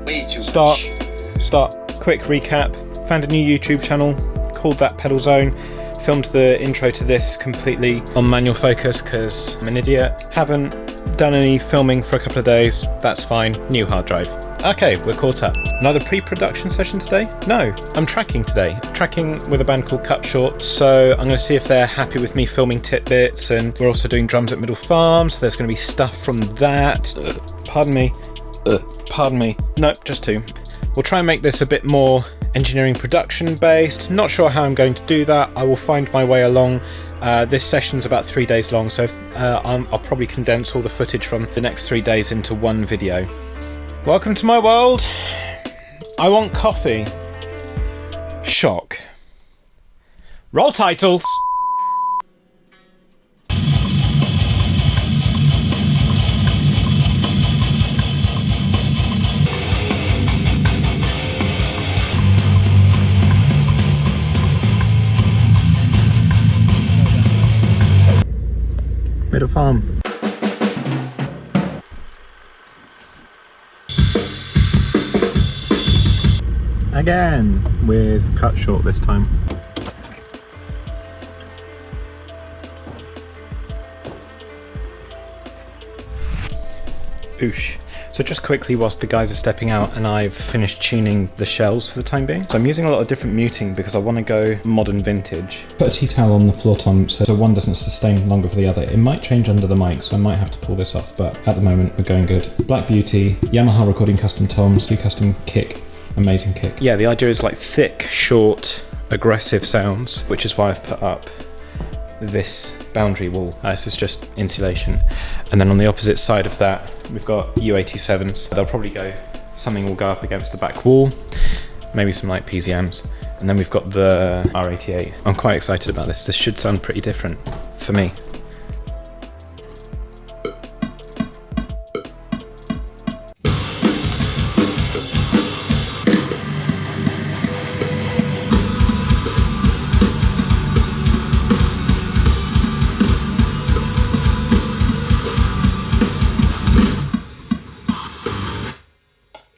Way too Start. much. Quick recap. Found a new YouTube channel called That Pedal Zone. Filmed the intro to this completely on manual focus because I'm an idiot. Haven't done any filming for a couple of days. That's fine. New hard drive. Okay, we're caught up. Another pre-production session today? No, I'm tracking today. Tracking with a band called Cut Short, so I'm going to see if they're happy with me filming tidbits, and we're also doing drums at Middle Farm, so there's going to be stuff from that. Pardon me. Nope, just two. We'll try and make this a bit more engineering production based. Not sure how I'm going to do that. I will find my way along. This session's about 3 days long, so I'll probably condense all the footage from the next 3 days into one video. Welcome to my world. I want coffee. Shock. Roll titles. Middle Farm. Again, with Cut Short this time. Oosh. So just quickly, whilst the guys are stepping out and I've finished tuning the shells for the time being. So I'm using a lot of different muting because I want to go modern vintage. Put a tea towel on the floor tom so one doesn't sustain longer for the other. It might change under the mic, so I might have to pull this off, but at the moment we're going good. Black Beauty, Yamaha recording custom toms, custom kick. Amazing kick. Yeah, the idea is like thick, short, aggressive sounds, which is why I've put up this boundary wall. This is just insulation. And then on the opposite side of that, we've got U87s. They'll probably go, something will go up against the back wall, maybe some light PZMs. And then we've got the R88. I'm quite excited about this. This should sound pretty different for me.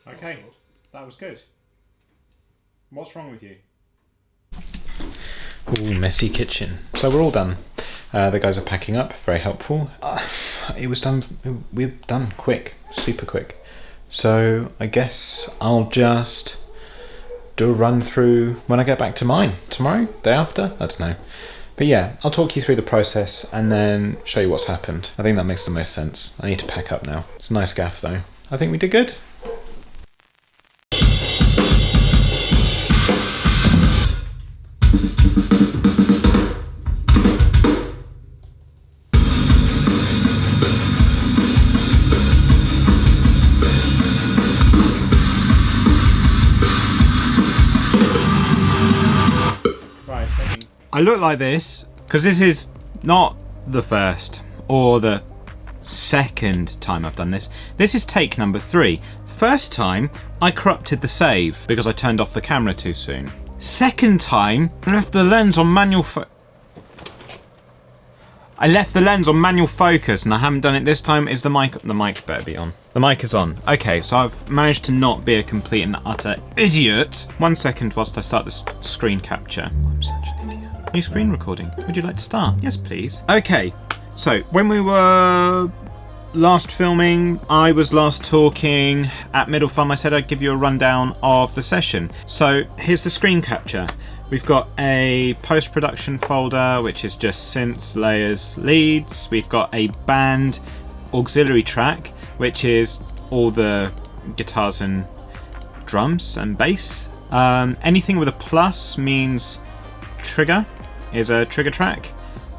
Okay, that was good. What's wrong with you? Ooh, messy kitchen. So we're all done. The guys are packing up, very helpful. We're done quick, super quick. So I guess I'll just do a run through when I get back to mine. Tomorrow? Day after? I don't know. But yeah, I'll talk you through the process and then show you what's happened. I think that makes the most sense. I need to pack up now. It's a nice gaff though. I think we did good. I look like this because this is not the first or the second time I've done this. This is take number 3. First time, I corrupted the save because I turned off the camera too soon. Second time, I left the lens on manual focus and I haven't done it this time. Is the mic better be on? The mic is on. Okay, so I've managed to not be a complete and utter idiot. 1 second whilst I start the screen capture. I'm such an idiot. New screen recording. Would you like to start? Yes, please. Okay, so when we were last filming, I was last talking at Middle Farm. I said I'd give you a rundown of the session. So here's the screen capture. We've got a post-production folder, which is just synths, layers, leads. We've got a band auxiliary track, which is all the guitars and drums and bass. Anything with a plus means trigger is a trigger track,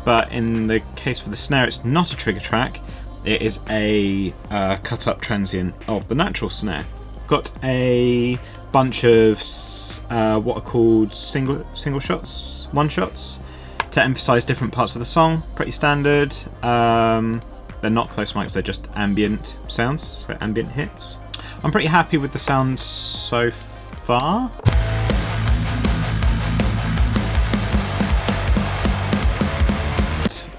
but in the case for the snare, it's not a trigger track. It is a cut-up transient of the natural snare. Got a bunch of what are called single shots, one shots, to emphasize different parts of the song. Pretty standard. They're not close mics, they're just ambient sounds, so ambient hits. I'm pretty happy with the sound so far.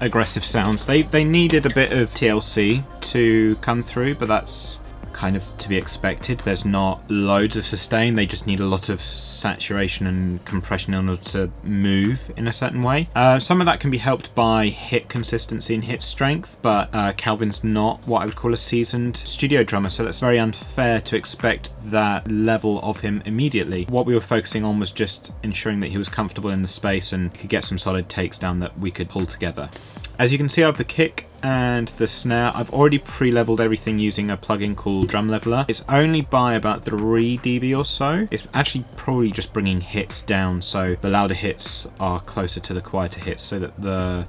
Aggressive sounds. They needed a bit of TLC to come through, but that's kind of to be expected. There's not loads of sustain, they just need a lot of saturation and compression in order to move in a certain way. Some of that can be helped by hit consistency and hit strength, but Calvin's not what I would call a seasoned studio drummer, so that's very unfair to expect that level of him immediately. What we were focusing on was just ensuring that he was comfortable in the space and could get some solid takes down that we could pull together. As you can see, I have the kick and the snare. I've already pre-leveled everything using a plugin called Drum Leveler. It's only by about 3 dB or so. It's actually probably just bringing hits down, so the louder hits are closer to the quieter hits, so that the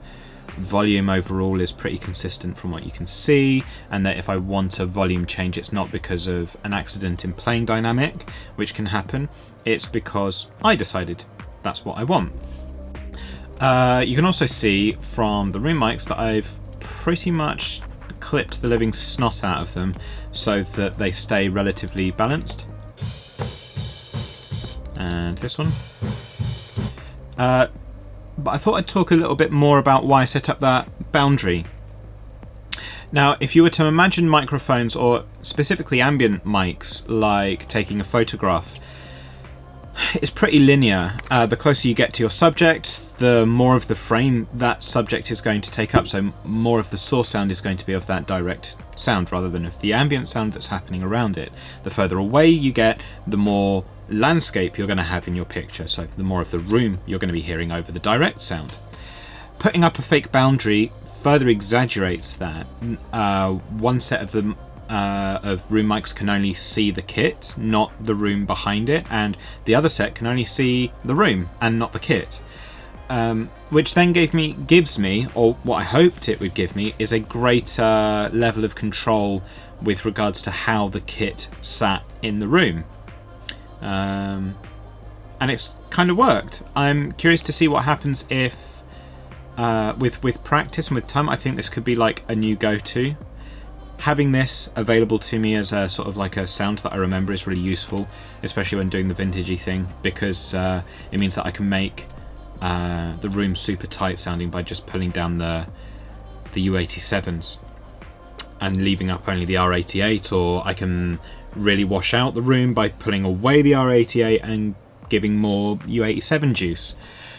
volume overall is pretty consistent from what you can see, and that if I want a volume change, it's not because of an accident in playing dynamic, which can happen. It's because I decided that's what I want. You can also see from the room mics that I've pretty much clipped the living snot out of them so that they stay relatively balanced. And this one. But I thought I'd talk a little bit more about why I set up that boundary. Now, if you were to imagine microphones, or specifically ambient mics, like taking a photograph, it's pretty linear. The closer you get to your subject, the more of the frame that subject is going to take up, so more of the source sound is going to be of that direct sound rather than of the ambient sound that's happening around it. The further away you get, the more landscape you're going to have in your picture, so the more of the room you're going to be hearing over the direct sound. Putting up a fake boundary further exaggerates that. One set of them of room mics can only see the kit, not the room behind it, and the other set can only see the room and not the kit. Which then gives me, or what I hoped it would give me, is a greater level of control with regards to how the kit sat in the room. And it's kind of worked. I'm curious to see what happens if, with practice and with time, I think this could be like a new go-to. Having this available to me as a sort of like a sound that I remember is really useful, especially when doing the vintagey thing, because it means that I can make the room super tight sounding by just pulling down the U87s and leaving up only the R88, or I can really wash out the room by pulling away the R88 and giving more U87 juice.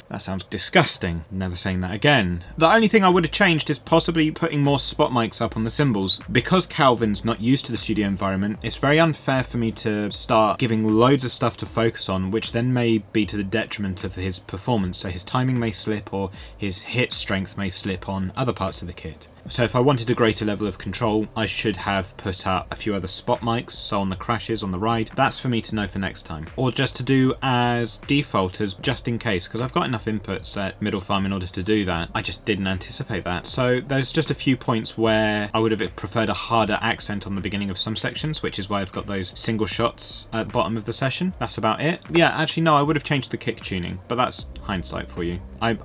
That sounds disgusting. Never saying that again. The only thing I would have changed is possibly putting more spot mics up on the cymbals. Because Calvin's not used to the studio environment, it's very unfair for me to start giving loads of stuff to focus on, which then may be to the detriment of his performance. So his timing may slip, or his hit strength may slip on other parts of the kit. So if I wanted a greater level of control, I should have put up a few other spot mics, so on the crashes, on the ride. That's for me to know for next time. Or just to do as default, as just in case, because I've got enough inputs at middle farm in order to do that. I just didn't anticipate that. So there's just a few points where I would have preferred a harder accent on the beginning of some sections, which is why I've got those single shots at the bottom of the session. That's about it. Yeah, actually no, I would have changed the kick tuning, but that's hindsight for you. I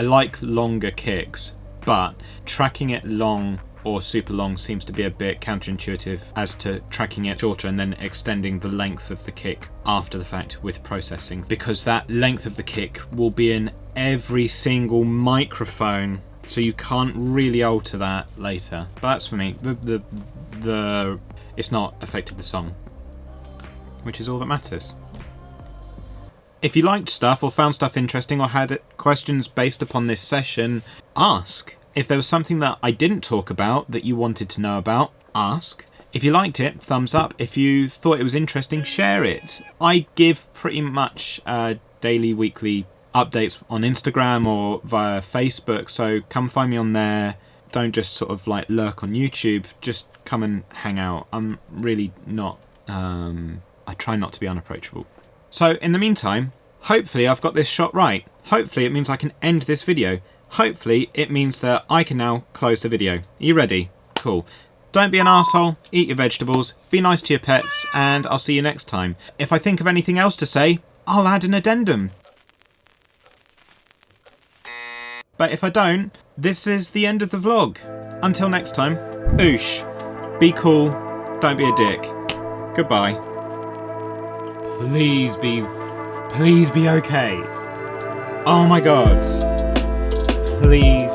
like longer kicks, but tracking it long or super long seems to be a bit counterintuitive as to tracking it shorter and then extending the length of the kick after the fact with processing, because that length of the kick will be in every single microphone, so you can't really alter that later. But that's for me. It's not affected the song, which is all that matters. If you liked stuff or found stuff interesting or had questions based upon this session, ask. If there was something that I didn't talk about that you wanted to know about, ask. If you liked it, thumbs up. If you thought it was interesting, share it. I give pretty much daily, weekly updates on Instagram or via Facebook, so come find me on there. Don't just sort of like lurk on YouTube, just come and hang out. I'm really not, I try not to be unapproachable. So in the meantime, hopefully I've got this shot right. Hopefully it means I can end this video. Hopefully it means that I can now close the video. Are you ready? Cool. Don't be an arsehole, eat your vegetables, be nice to your pets, and I'll see you next time. If I think of anything else to say, I'll add an addendum. But if I don't, this is the end of the vlog. Until next time, oosh. Be cool, don't be a dick. Goodbye. Please be okay. Oh my god. Please.